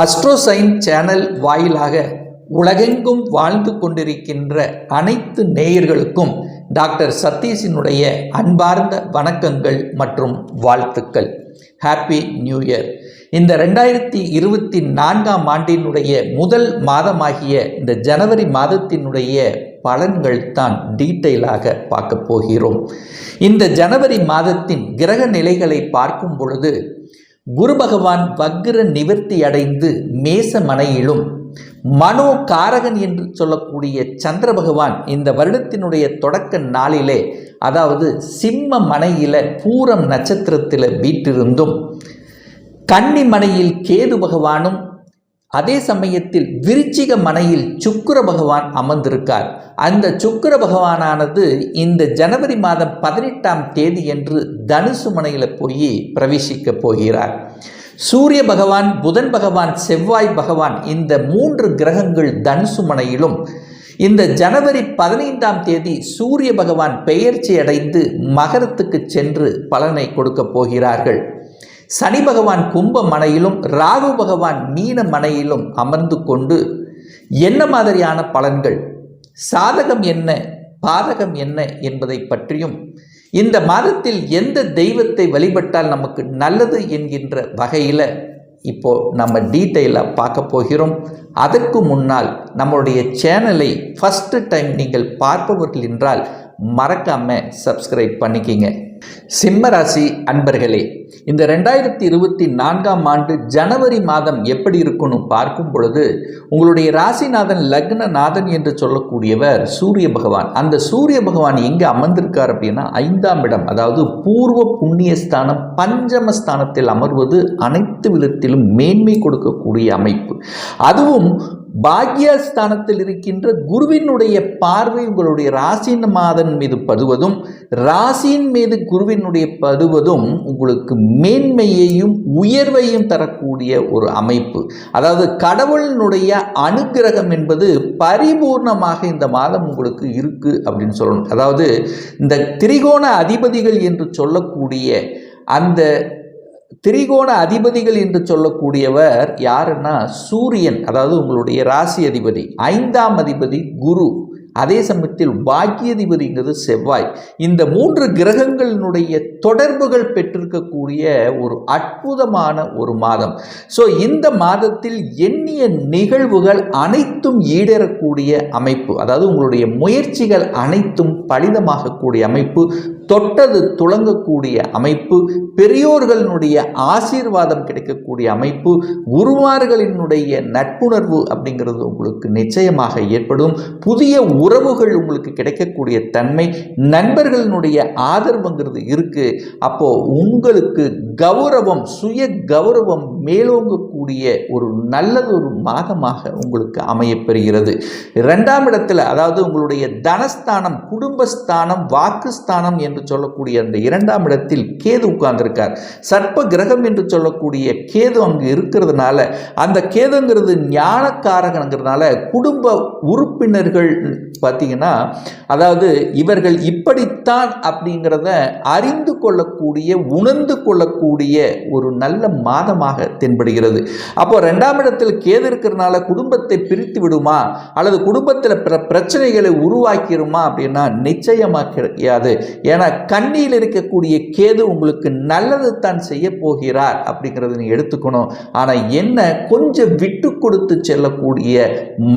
அஸ்ட்ரோசைன் channel வாயிலாக உலகெங்கும் வாழ்ந்து கொண்டிருக்கின்ற அனைத்து நேயர்களுக்கும் டாக்டர் சதீஷினுடைய அன்பார்ந்த வணக்கங்கள் மற்றும் வாழ்த்துக்கள். Happy new year. இந்த 2024ஆம் ஆண்டினுடைய முதல் மாதமாகிய இந்த ஜனவரி மாதத்தினுடைய பலன்கள் தான் டீட்டெயிலாக பார்க்க போகிறோம். இந்த ஜனவரி மாதத்தின் கிரக நிலைகளை பார்க்கும் பொழுது குரு பகவான் வக்ர நிவர்த்தி அடைந்து மேச மனையிலும், மனோ காரகன் என்று சொல்லக்கூடிய சந்திர பகவான் இந்த வருடத்தினுடைய தொடக்க நாளிலே, அதாவது சிம்ம மனையில பூரம் நட்சத்திரத்தில் வீற்றிருந்தும், கன்னி மனையில் கேது பகவானும், அதே சமயத்தில் விருச்சிக மனையில் சுக்கிர பகவான் அமர்ந்திருக்கார். அந்த சுக்கிர பகவானானது இந்த ஜனவரி மாதம் 18ஆம் தேதி என்று தனுசு மனையில் போய் பிரவேசிக்க போகிறார். சூரிய பகவான், புதன் பகவான், செவ்வாய் பகவான் இந்த 3 கிரகங்கள் தனுசு மனையிலும், இந்த ஜனவரி 15ஆம் தேதி சூரிய பகவான் பெயர்ச்சி அடைந்து மகரத்துக்கு சென்று பலனை கொடுக்க போகிறார்கள். சனி பகவான் கும்ப மனையிலும், ராகு பகவான் மீன மனையிலும் அமர்ந்து கொண்டு என்ன மாதிரியான பலன்கள், சாதகம் என்ன, பாதகம் என்ன என்பதை பற்றியும், இந்த மாதத்தில் எந்த தெய்வத்தை வழிபட்டால் நமக்கு நல்லது என்கின்ற வகையில் இப்போ நம்ம டீட்டெயிலாக பார்க்க போகிறோம். அதற்கு முன்னால் நம்மளுடைய சேனலை ஃபஸ்ட்டு டைம் நீங்கள் பார்ப்பவர்கள் என்றால் மறக்காமல் சப்ஸ்கிரைப் பண்ணிக்கிங்க. சிம்மராசி அன்பர்களே, இந்த 2024ஆம் ஆண்டு ஜனவரி மாதம் எப்படி இருக்குன்னு பார்க்கும் பொழுது, உங்களுடைய ராசிநாதன் லக்னநாதன் என்று சொல்லக்கூடியவர் சூரிய பகவான். அந்த சூரிய பகவான் எங்கே அமர்ந்திருக்கார் அப்படின்னா 5ஆம் இடம், அதாவது பூர்வ புண்ணியஸ்தானம், பஞ்சமஸ்தானத்தில் அமர்வது அனைத்து விதத்திலும் மேன்மை கொடுக்கக்கூடிய அமைப்பு. அதுவும் பாக்யஸ்தானத்தில் இருக்கின்ற குருவினுடைய பார்வை உங்களுடைய ராசிநாதன் மீது படுவதும், ராசியின் மீது குருவினுடைய படுவதும் உங்களுக்கு மேன்மையையும் உயர்வையும் தரக்கூடிய ஒரு அமைப்பு. அதாவது கடவுளினுடைய அனுக்கிரகம் என்பது பரிபூர்ணமாக இந்த மாதம் உங்களுக்கு இருக்கு அப்படின்னு சொல்லணும். அதாவது இந்த திரிகோண அதிபதிகள் என்று சொல்லக்கூடிய அந்த திரிகோண அதிபதிகள் என்று சொல்லக்கூடியவர் யாருன்னா சூரியன், அதாவது உங்களுடைய ராசி அதிபதி. 5ஆம் அதிபதி குரு, அதே சமயத்தில் பாக்கியாதிபதிங்கிறது செவ்வாய். இந்த 3 கிரகங்களினுடைய தொடர்புகள் பெற்றிருக்கக்கூடிய ஒரு அற்புதமான ஒரு மாதம். ஸோ இந்த மாதத்தில் எண்ணிய நிகழ்வுகள் அனைத்தும் ஈடேறக்கூடிய அமைப்பு. அதாவது உங்களுடைய முயற்சிகள் அனைத்தும் பலிதமாகக்கூடிய அமைப்பு, தொட்டது துளங்கக்கூடிய அமைப்பு, பெரியோர்களினுடைய ஆசீர்வாதம் கிடைக்கக்கூடிய அமைப்பு, குருமார்களினுடைய நட்புணர்வு அப்படிங்கிறது உங்களுக்கு நிச்சயமாக ஏற்படும். புதிய உறவுகள் உங்களுக்கு கிடைக்கக்கூடிய தன்மை, நண்பர்களினுடைய ஆதரவுங்கிறது இருக்கு. அப்போ உங்களுக்கு கௌரவம், சுய கௌரவம் மேலோங்கக்கூடிய ஒரு நல்லதொரு மாதமாக உங்களுக்கு அமையப்பெறுகிறது. 2ஆம் இடத்துல, அதாவது உங்களுடைய தனஸ்தானம், குடும்பஸ்தானம், வாக்குஸ்தானம் என்று சொல்லக்கூடிய அந்த 2ஆம் இடத்தில் கேது உட்கார்ந்திருக்கார். சர்ப்ப கிரகம் என்று சொல்லக்கூடிய கேது அங்கு இருக்கிறதுனால, அந்த கேதுங்கிறது ஞானக்காரகங்கிறதுனால குடும்ப உறுப்பினர்கள் பார்த்தீங்கன்னா, அதாவது இவர்கள் இப்படித்தான் அப்படிங்கிறத அறிந்து கொள்ளக்கூடிய, உணர்ந்து கொள்ளக்கூடிய ஒரு நல்ல மாதமாக தென்படுகிறது. அப்போ 2ஆம் இடத்தில் கேது இருக்கிறதுனால குடும்பத்தை பிரித்து விடுமா, அல்லது குடும்பத்தில் பிரச்சனைகளை உருவாக்கிடுமா அப்படின்னா நிச்சயமாக கிடையாது. ஏன்னா கண்ணியில் இருக்கக்கூடிய கேது உங்களுக்கு நல்லது தான் செய்ய போகிறார் அப்படிங்கிறத நீ எடுத்துக்கணும். ஆனால் என்ன, கொஞ்சம் விட்டு கொடுத்து செல்லக்கூடிய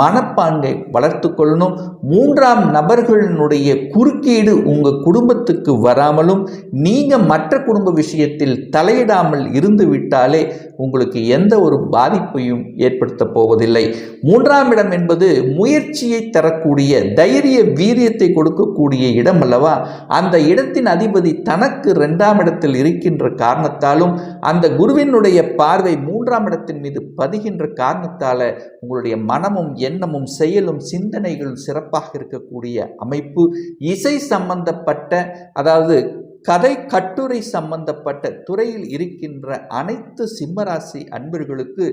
மனப்பாங்கை வளர்த்து கொள்ளணும். 3ஆம் நபர்களினுடைய குறுக்கீடு உங்கள் குடும்பத்துக்கு வராமலும், நீங்கள் மற்ற குடும்ப விஷயத்தில் தலையிடாமல் இருந்து விட்டாலே உங்களுக்கு எந்த ஒரு பாதிப்பையும் ஏற்படுத்த போவதில்லை. 3ஆம் இடம் என்பது முயற்சியை தரக்கூடிய, தைரிய வீரியத்தை கொடுக்கக்கூடிய இடம் அல்லவா. அந்த இடத்தின் அதிபதி தனக்கு 2ஆம் இடத்தில் இருக்கின்ற காரணத்தாலும், அந்த குருவினுடைய பார்வை 3ஆம் இடத்தின் மீது பதிகின்ற காரணத்தால உங்களுடைய மனமும் எண்ணமும் செயலும் சிந்தனைகளும் சிறப்பாக இருக்கக்கூடிய அமைப்பு. இசை சம்பந்தப்பட்ட, அதாவது கதை கட்டுரை சம்பந்தப்பட்ட துறையில் இருக்கின்ற அனைத்து சிம்மராசி அன்பர்களுக்கு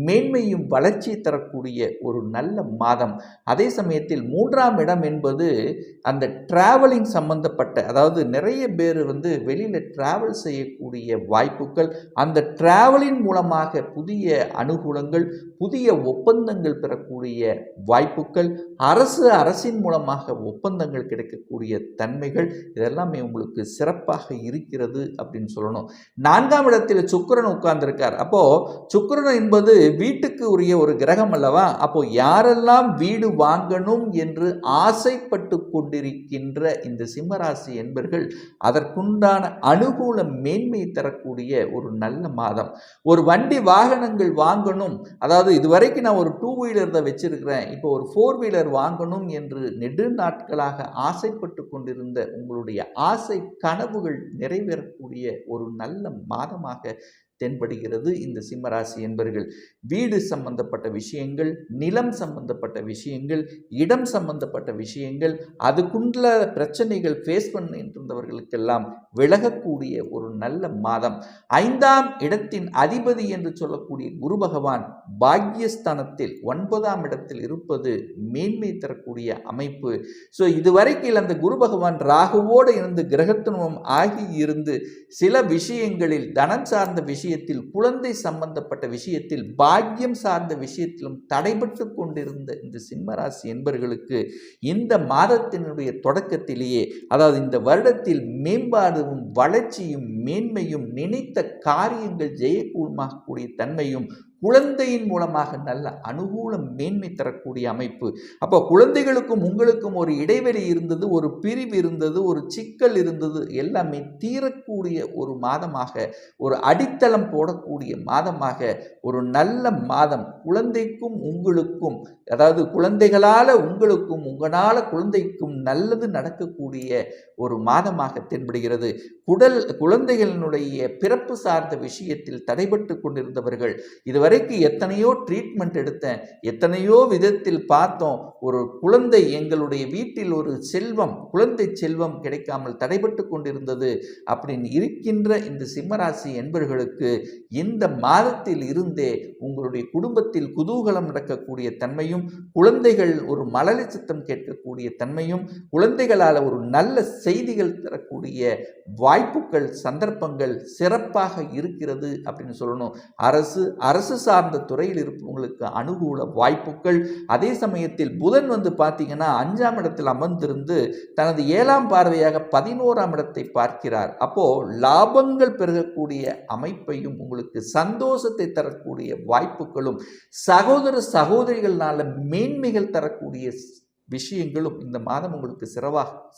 மேன்மையும் வளர்ச்சி தரக்கூடிய ஒரு நல்ல மாதம். அதே சமயத்தில் 3ஆம் இடம் என்பது அந்த டிராவலிங் சம்பந்தப்பட்ட, அதாவது நிறைய பேர் வெளியில் டிராவல் செய்யக்கூடிய வாய்ப்புகள், அந்த டிராவலின் மூலமாக புதிய அனுகூலங்கள், புதிய ஒப்பந்தங்கள் பெறக்கூடிய வாய்ப்புகள், அரசின் மூலமாக ஒப்பந்தங்கள் கிடைக்கக்கூடிய தன்மைகள், இதெல்லாமே உங்களுக்கு சிறப்பாக இருக்கிறது அப்படின்னு சொல்லணும். 4ஆம் இடத்தில் சுக்கிரன் உட்கார்ந்திருக்கார். அப்போ சுக்கிரன் என்பது வீட்டுக்கு உரிய ஒரு கிரகம் அல்லவா? அப்போ யாரெல்லாம் வீடு வாங்கணும் என்று ஆசைப்பட்டு கொண்டிருக்கின்ற இந்த சிம்மராசி என்பர்கள் அதற்குண்டான அனுகூல மேன்மை தரக்கூடிய ஒரு நல்ல மாதம். ஒரு வண்டி வாகனங்கள் வாங்கணும், அதாவது இதுவரைக்கும் நான் ஒரு 2 வீலர் தான் வச்சிருக்கிறேன், இப்போ ஒரு 4 வீலர் வாங்கணும் என்று நெடுநாட்களாக ஆசைப்பட்டு கொண்டிருந்த உங்களுடைய ஆசை கனவுகள் நிறைவேறக்கூடிய ஒரு நல்ல மாதமாக தென்படுகிறது இந்த சிம்மராசி என்பர்கள். வீடு சம்பந்தப்பட்ட விஷயங்கள், நிலம் சம்பந்தப்பட்ட விஷயங்கள், இடம் சம்பந்தப்பட்ட விஷயங்கள், அதுக்குள்ள பிரச்சனைகள் ஃபேஸ் பண்ணிட்டு இருந்தவர்களுக்கெல்லாம் விலகக்கூடிய ஒரு நல்ல மாதம். 5ஆம் இடத்தின் அதிபதி என்று சொல்லக்கூடிய குரு பகவான் பாக்யஸ்தானத்தில் 9ஆம் இடத்தில் இருப்பது மேன்மை தரக்கூடிய அமைப்பு. ஸோ இதுவரைக்கும் அந்த குரு பகவான் ராகுவோடு இருந்து கிரகத்துவம் ஆகி இருந்து சில விஷயங்களில் தனம் சார்ந்த விஷயத்தில், குழந்தை சம்பந்தப்பட்ட விஷயத்தில், பாக்கியம் சார்ந்த விஷயத்திலும் தடைபட்டு கொண்டிருந்த இந்த சிம்மராசி என்பர்களுக்கு இந்த மாதத்தினுடைய தொடக்கத்திலேயே, அதாவது இந்த வருடத்தில் மேம்பாடும் வளர்ச்சியும் மேன்மையும், நினைத்த காரியங்கள் ஜெயக்கூடமாகக்கூடிய தன்மையும், குழந்தையின் மூலமாக நல்ல அனுகூலம் மேன்மை தரக்கூடிய அமைப்பு. அப்போ குழந்தைகளுக்கும் உங்களுக்கும் ஒரு இடைவெளி இருந்தது, ஒரு பிரிவு இருந்தது, ஒரு சிக்கல் இருந்தது, எல்லாமே தீரக்கூடிய ஒரு மாதமாக, ஒரு அடித்தளம் போடக்கூடிய மாதமாக, ஒரு நல்ல மாதம். குழந்தைக்கும் உங்களுக்கும், அதாவது குழந்தைகளால் உங்களுக்கும், உங்களால் குழந்தைக்கும் நல்லது நடக்கக்கூடிய ஒரு மாதமாக தென்படுகிறது. குழந்தைகளினுடைய பிறப்பு சார்ந்த விஷயத்தில் தடைபட்டு கொண்டிருந்தவர்கள், இதுவரைக்கும் எத்தனையோ ட்ரீட்மெண்ட் எடுத்தேன், எத்தனையோ விதத்தில் பார்த்தோம், ஒரு குழந்தை, எங்களுடைய வீட்டில் ஒரு செல்வம், குழந்தை செல்வம் கிடைக்காமல் தடைபட்டு கொண்டிருந்தது அப்படின்னு இருக்கின்ற இந்த சிம்மராசி என்பர்களுக்கு இந்த மாதத்தில் இருந்தே உங்களுடைய குடும்பத்தில் குதூகலம் நடக்கக்கூடிய தன்மையும், குழந்தைகள் ஒரு மழலை சத்தம் கேட்கக்கூடிய தன்மையும், குழந்தைகளால் ஒரு நல்ல செய்திகள் தரக்கூடிய வாய்ப்புகள், சந்தர்ப்பங்கள் சிறப்பாக இருக்கிறது அப்படின்னு சொல்லணும். அரசு சார்ந்த துறையில் இருப்பவங்களுக்கு அனுகூல வாய்ப்புகள். அதே சமயத்தில் புதன் பார்த்தீங்கன்னா 5ஆம் இடத்தில் அமர்ந்திருந்து தனது 7ஆம் பார்வையாக 11ஆம் இடத்தை பார்க்கிறார். அப்போ லாபங்கள் பெருகக்கூடிய அமைப்பையும், உங்களுக்கு சந்தோஷத்தை தரக்கூடிய வாய்ப்புகளும், சகோதர சகோதரிகளால் மேன்மைகள் தரக்கூடிய விஷயங்களும் இந்த மாதம் உங்களுக்கு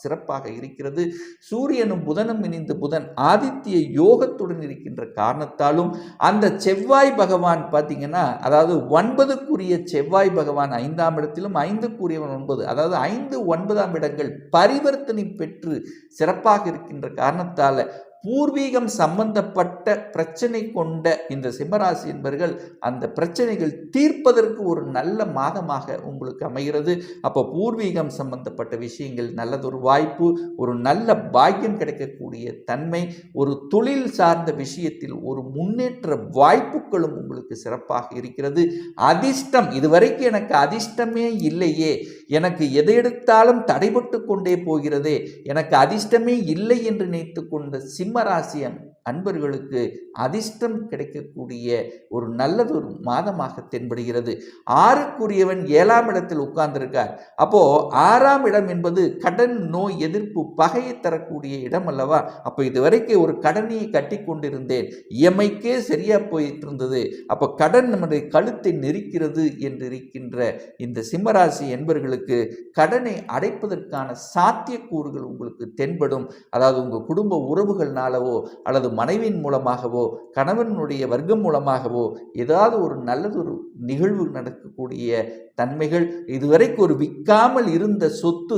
சிறப்பாக இருக்கிறது. சூரியனும் புதனும் இணைந்து புதன் ஆதித்ய யோகத்துடன் இருக்கின்ற காரணத்தாலும், அந்த செவ்வாய் பகவான் பார்த்தீங்கன்னா, அதாவது 9க்குரிய செவ்வாய் பகவான் 5ஆம் இடத்திலும், 5க்குரியவன் 9, அதாவது 5, 9ஆம் இடங்கள் பரிவர்த்தனை பெற்று சிறப்பாக இருக்கின்ற காரணத்தால் பூர்வீகம் சம்பந்தப்பட்ட பிரச்சனை கொண்ட இந்த சிம்மராசி என்பர்கள் அந்த பிரச்சனைகள் தீர்ப்பதற்கு ஒரு நல்ல மாதமாக உங்களுக்கு அமைகிறது. அப்போ பூர்வீகம் சம்பந்தப்பட்ட விஷயங்கள் நல்லதொரு வாய்ப்பு, ஒரு நல்ல பாக்கியம் கிடைக்கக்கூடிய தன்மை, ஒரு தொழில் சார்ந்த விஷயத்தில் ஒரு முன்னேற்ற வாய்ப்புகளும் உங்களுக்கு சிறப்பாக இருக்கிறது. அதிர்ஷ்டம், இதுவரைக்கும் எனக்கு அதிர்ஷ்டமே இல்லையே, எனக்கு எதை எடுத்தாலும் தடைபட்டு கொண்டே போகிறதே, எனக்கு அதிர்ஷ்டமே இல்லை என்று நினைத்து கொண்ட சிம்மராசி அன்பர்களுக்கு அதிர்ஷ்டம் கிடைக்கக்கூடிய ஒரு நல்லதொரு மாதமாக தென்படுகிறது. 6க்குரியவன் 7ஆம் இடத்தில் உட்கார்ந்திருக்கார். அப்போ 6ஆம் இடம் என்பது கடன், நோய் எதிர்ப்பு, பகையை தரக்கூடிய இடம் அல்லவா? அப்போ இதுவரைக்கும் ஒரு கடனையை கட்டி கொண்டிருந்தேன், இஎம்ஐக்கே சரியா போயிட்டு இருந்தது, அப்போ கடன் நம்முடைய கழுத்தை நெரிக்கிறது என்று இருக்கின்ற இந்த சிம்மராசி என்பர்களுக்கு கடனை அடைப்பதற்கான சாத்தியக்கூறுகள் உங்களுக்கு தென்படும். அதாவது உங்கள் குடும்ப உறவுகள்னாலவோ, அல்லது மனைவியின் மூலமாகவோ, கணவனுடைய வர்க்கம் மூலமாகவோ ஏதாவது ஒரு நல்லதொரு நிகழ்வு நடக்கக்கூடிய தன்மைகள், இதுவரைக்கும் ஒரு விற்காமல் இருந்த சொத்து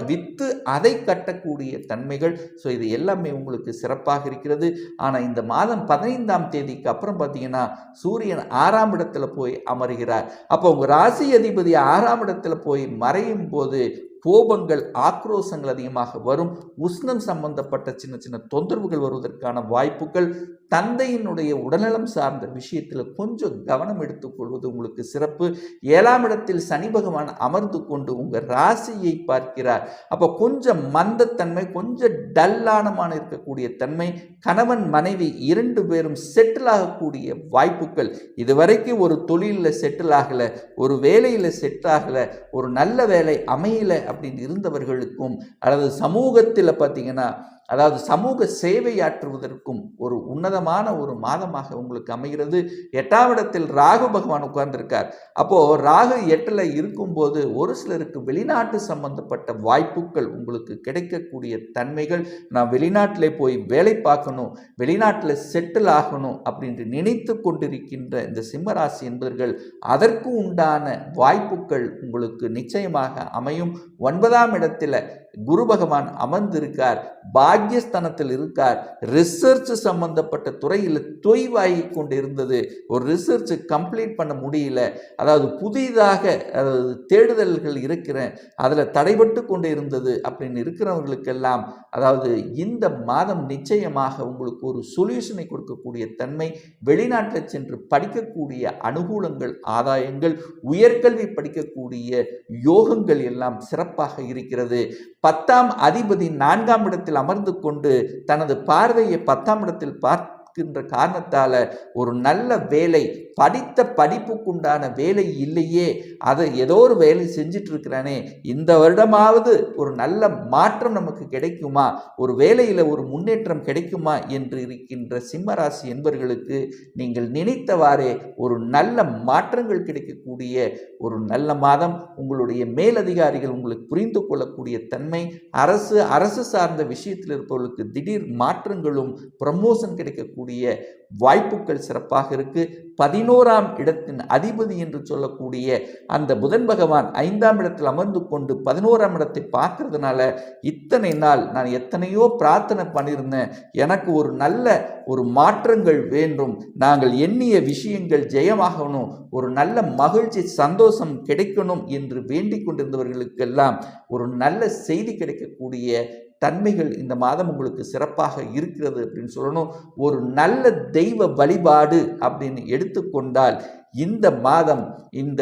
விற்று அதை கட்டக்கூடிய தன்மைகள். ஸோ இது எல்லாமே உங்களுக்கு சிறப்பாக இருக்கிறது. ஆனால் இந்த மாதம் 15ஆம் தேதிக்கு அப்புறம் பார்த்தீங்கன்னா சூரியன் 6ஆம் இடத்துல போய் அமர்கிறார். அப்போ உங்கள் ராசி அதிபதி 6ஆம் இடத்துல போய் மறையும் போது கோபங்கள், ஆக்ரோஷங்கள் அதிகமாக வரும். உஷ்ணம் சம்பந்தப்பட்ட சின்ன சின்ன தொந்தரவுகள் வருவதற்கான வாய்ப்புகள். தந்தையினுடைய உடல்நலம் சார்ந்த விஷயத்தில் கொஞ்சம் கவனம் எடுத்துக்கொள்வது உங்களுக்கு சிறப்பு. 7ஆம் இடத்தில் சனி பகவான் அமர்ந்து கொண்டு உங்கள் ராசியை பார்க்கிறார். அப்போ கொஞ்சம் மந்தத்தன்மை, கொஞ்சம் டல்லானமான இருக்கக்கூடிய தன்மை. கணவன் மனைவி 2 பேரும் செட்டில் ஆகக்கூடிய வாய்ப்புகள். இதுவரைக்கும் ஒரு தொழிலில் செட்டில் ஆகலை, ஒரு வேலையில் செட்டில் ஆகலை, ஒரு நல்ல வேலை அமையலை அப்படின்னு இருந்தவர்களுக்கும், அல்லது சமூகத்தில் பார்த்தீங்கன்னா அதாவது சமூக சேவையாற்றுவதற்கும் ஒரு உன்னதமான ஒரு மாதமாக உங்களுக்கு அமைகிறது. 8ஆம் இடத்தில் ராகு பகவான் உட்கார்ந்திருக்கார். அப்போ ராகு 8ல் இருக்கும்போது ஒரு சிலருக்கு வெளிநாட்டு சம்பந்தப்பட்ட வாய்ப்புகள் உங்களுக்கு கிடைக்கக்கூடிய தன்மைகள். நான் வெளிநாட்டிலே போய் வேலை பார்க்கணும், வெளிநாட்டில் செட்டில் ஆகணும் அப்படின்னு நினைத்து கொண்டிருக்கின்ற இந்த சிம்மராசி என்பவர்கள் அதற்கு உண்டான வாய்ப்புகள் உங்களுக்கு நிச்சயமாக அமையும். 9ஆம் இடத்தில் குரு பகவான் அமர்ந்திருக்கார், பாக்யஸ்தானத்தில் இருக்கார். ரிசர்ச் சம்பந்தப்பட்ட துறையில் தொய்வாகி கொண்டு இருந்தது, ஒரு ரிசர்ச் கம்ப்ளீட் பண்ண முடியல, அதாவது புதிதாக தேடுதல்கள் இருக்கிறேன், அதில் தடைபட்டு கொண்டு இருந்தது அப்படின்னு இருக்கிறவர்களுக்கெல்லாம் அதாவது இந்த மாதம் நிச்சயமாக உங்களுக்கு ஒரு சொல்யூஷனை கொடுக்கக்கூடிய தன்மை. வெளிநாட்டில் சென்று படிக்கக்கூடிய அனுகூலங்கள், ஆதாயங்கள், உயர்கல்வி படிக்கக்கூடிய யோகங்கள் எல்லாம் சிறப்பாக இருக்கிறது. 10ஆம் அதிபதி 4ஆம் இடத்தில் அமர்ந்து கொண்டு தனது பார்வையை 10ஆம் இடத்தில் பார்க்கின்ற காரணத்தால் ஒரு நல்ல வேலை, படித்த படிப்புக்குண்டான வேலை இல்லையே, அதை ஏதோ ஒரு வேலை செஞ்சிட்டு இருக்கிறானே, இந்த வருடமாவது ஒரு நல்ல மாற்றம் நமக்கு கிடைக்குமா, ஒரு வேலையில் ஒரு முன்னேற்றம் கிடைக்குமா என்று இருக்கின்ற சிம்மராசி என்பவர்களுக்கு நீங்கள் நினைத்தவாறே ஒரு நல்ல மாற்றங்கள் கிடைக்கக்கூடிய ஒரு நல்ல மாதம். உங்களுடைய மேலதிகாரிகள் உங்களுக்கு புரிந்து கொள்ளக்கூடிய தன்மை. அரசு சார்ந்த விஷயத்தில் இருப்பவர்களுக்கு திடீர் மாற்றங்களும் ப்ரமோஷன் கிடைக்கக்கூடிய வாய்ப்புகள் சிறப்பாக இருக்கு. 11ஆம் இடத்தின் அதிபதி என்று சொல்லக்கூடிய அந்த புதன் பகவான் 5ஆம் இடத்தில் அமர்ந்து கொண்டு 11ஆம் இடத்தை பார்க்கறதுனால இத்தனை நாள் நான் எத்தனையோ பிரார்த்தனை பண்ணியிருந்தேன், எனக்கு ஒரு நல்ல ஒரு மாற்றங்கள் வேண்டும், நாங்கள் எண்ணிய விஷயங்கள் ஜெயமாகணும், ஒரு நல்ல மகிழ்ச்சி சந்தோஷம் கிடைக்கணும் என்று வேண்டிக் கொண்டிருந்தவர்களுக்கெல்லாம் ஒரு நல்ல செய்தி கிடைக்கக்கூடிய தன்மைகள் இந்த மாதம் உங்களுக்கு சிறப்பாக இருக்கிறது அப்படின்னு சொல்லணும். ஒரு நல்ல தெய்வ வழிபாடு அப்படின்னு எடுத்துக்கொண்டால் இந்த மாதம் இந்த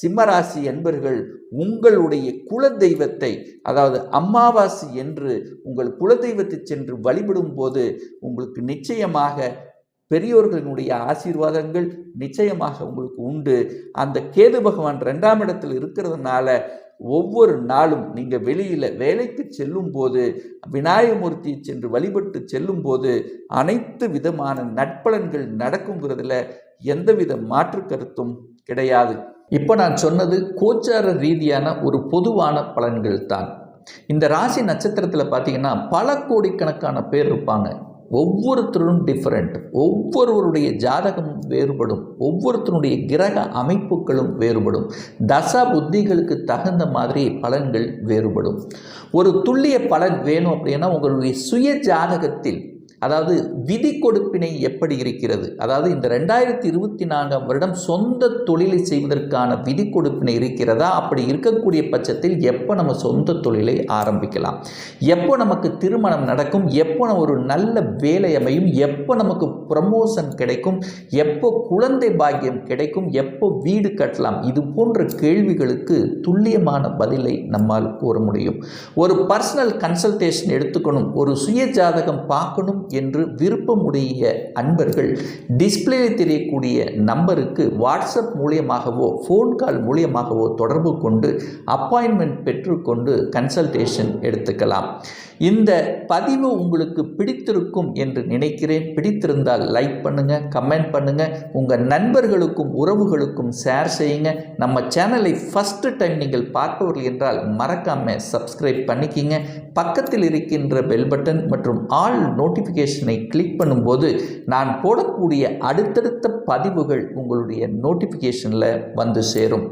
சிம்மராசி என்பர்கள் உங்களுடைய குல தெய்வத்தை, அதாவது அமாவாசை என்று உங்கள் குல தெய்வத்தை சென்று வழிபடும் போது உங்களுக்கு நிச்சயமாக பெரியோர்களினுடைய ஆசீர்வாதங்கள் நிச்சயமாக உங்களுக்கு உண்டு. அந்த கேது பகவான் 2ஆம் இடத்தில் இருக்கிறதுனால ஒவ்வொரு நாளும் நீங்கள் வெளியில் வேலைக்கு செல்லும் போது விநாயகமூர்த்தியை சென்று வழிபட்டு செல்லும் போது அனைத்து விதமான நற்பலன்கள் நடக்குங்கிறதுல எந்தவித மாற்று கருத்தும் கிடையாது. இப்போ நான் சொன்னது கோச்சார ரீதியான ஒரு பொதுவான பலன்கள் தான். இந்த ராசி நட்சத்திரத்தில் பார்த்தீங்கன்னா பல கோடிக்கணக்கான பேர் இருப்பாங்க. ஒவ்வொருத்தரும் டிஃப்ரெண்ட், ஒவ்வொருவருடைய ஜாதகமும் வேறுபடும், ஒவ்வொருத்தருடைய கிரக அமைப்புகளும் வேறுபடும், தசா புத்திகளுக்கு தகுந்த மாதிரி பலன்கள் வேறுபடும். ஒரு துல்லிய பலன் வேணும் அப்படின்னா உங்களுடைய சுய ஜாதகத்தில் அதாவது விதி கொடுப்பினை எப்படி இருக்கிறது, அதாவது இந்த 2024ஆம் வருடம் சொந்த தொழிலை செய்வதற்கான விதி கொடுப்பினை இருக்கிறதா, அப்படி இருக்கக்கூடிய பட்சத்தில் எப்போ நம்ம சொந்த தொழிலை ஆரம்பிக்கலாம், எப்போ நமக்கு திருமணம் நடக்கும், எப்போ நம்ம ஒரு நல்ல வேலை அமையும், எப்போ நமக்கு ப்ரமோஷன் கிடைக்கும், எப்போ குழந்தை பாக்கியம் கிடைக்கும், எப்போ வீடு கட்டலாம், இது போன்ற கேள்விகளுக்கு துல்லியமான பதிலை நம்மால் கூற முடியும். ஒரு பர்சனல் கன்சல்டேஷன் எடுத்துக்கணும், ஒரு சுய ஜாதகம் பார்க்கணும் என்று விருப்பமுடைய அன்பர்கள் டிஸ்பிளேயில் தெரியக்கூடிய நம்பருக்கு வாட்ஸ்அப் மூலியமாகவோ ஃபோன் கால் மூலியமாகவோ தொடர்பு கொண்டு அப்பாயின்மெண்ட் பெற்றுக்கொண்டு கன்சல்டேஷன் எடுத்துக்கலாம். இந்த பதிவு உங்களுக்கு பிடித்திருக்கும் என்று நினைக்கிறேன். பிடித்திருந்தால் லைக் பண்ணுங்கள், கமெண்ட் பண்ணுங்கள், உங்கள் நண்பர்களுக்கும் உறவுகளுக்கும் ஷேர் செய்யுங்க. நம்ம சேனலை ஃபஸ்ட்டு டைம் நீங்கள் பார்ப்பவர்கள் என்றால் மறக்காமல் சப்ஸ்கிரைப் பண்ணிக்கிங்க. பக்கத்தில் இருக்கின்ற பெல் பட்டன் மற்றும் ஆல் நோட்டிஃபிகேஷனை கிளிக் பண்ணும்போது நான் போடக்கூடிய அடுத்தடுத்த பதிவுகள் உங்களுடைய நோட்டிஃபிகேஷனில் வந்து சேரும்.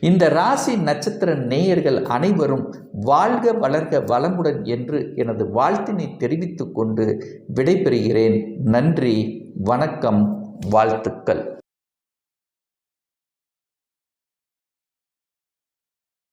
இந்த ராசி நட்சத்திர நேயர்கள் அனைவரும் வாழ்க வளர்க வளமுடன் என்று எனது வாழ்த்தினை தெரிவித்துக் கொண்டு விடைபெறுகிறேன். நன்றி, வணக்கம், வாழ்த்துக்கள்.